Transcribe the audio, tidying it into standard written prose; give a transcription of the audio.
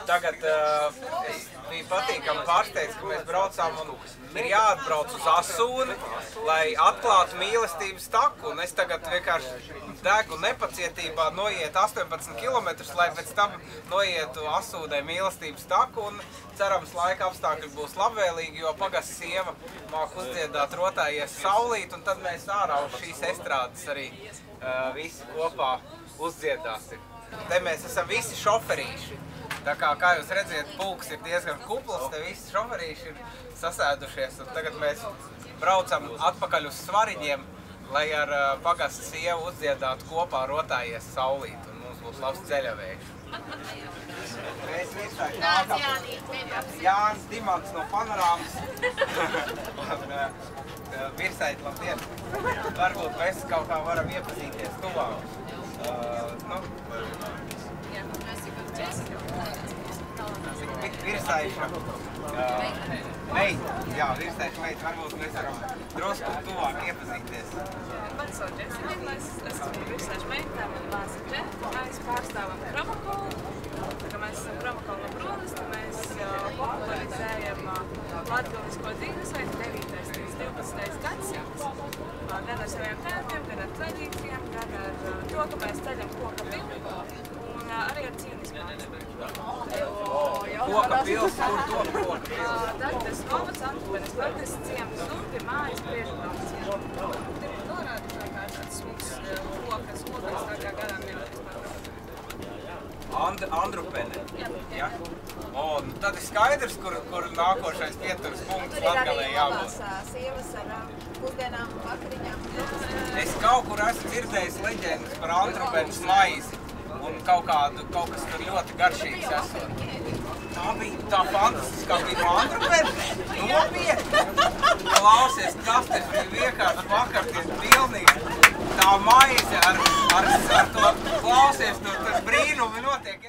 Tagad es biju patīkami pārsteigts, ka mēs braucām un ir jāatbrauc uz Asūni, lai atklātu mīlestības taku. Un es tagad vienkārši degu nepacietībā noiet 18 km, lai pēc tam noietu Asūnē mīlestības taku. Un cerams, laika apstākļi būs labvēlīgi, jo pagasts sieva māk uzdziedāt Rotājies saulīt, un tad mēs ārā uz šīs estrādes arī visi kopā uzdziedāsim. Te mēs esam visi šoferīši. Tā kā jūs redziet, pulks ir diezgan kupls, te visi šoferīši ir sasēdušies. Un tagad mēs braucam atpakaļ uz Svariņiem, lai ar pagasta sievu uzdziedātu kopā Rotājies saulīt. Un mums būs labs ceļavējs. Mēs virsāji nākam. Jānis Dimants no Panorāmas. Virsāji, labdien. Varbūt mēs kaut kā varam iepazīties tuvāk. Virsaiša meita, jā, virsaiša meita, varbūt mēs varam drusku tuvāk iepazīties. Mani sauc Džesinīna, es esmu virsaiša meita, mani māsa Džeta, mēs pārstāvam Kromakolu. Tā kā mēs esam Kromakolu no Brūnasta, mēs popularizējam latgalisko dzīvesveidu 9. līdz 12. gadsimts. Gan ar saviem tēmiem, gan ar tradīcijām, gan ar to, ka mēs ceļam koka pilnu un arī ar cīnismu. Koka pils, kur dod koka pils? Tas novads Antrupenes Vardes ciemas un mājas Priežbraunas ciemas. Tur norāda tā kā tāds smūgs kokas, tā kā garām nevarēs pārbraukt. Andrupene? Jā. Un tad ir skaidrs, kur nākošais pieturas punkts Latgalē jābūt. Tur ir arī sievas ar pusdienām, vakariņām. Es kaut kur esmu dzirdējis leģendas par Andrupenes maizi. Un kaut kas tur ļoti garšīgs esot. Tā bija tā fantastiskā bija no Andrupenes. Nopietni! Klausies, tas te bija vienkārši vakarties pilnīgi. Tā maize ar to klausies, tur brīnumi notiek.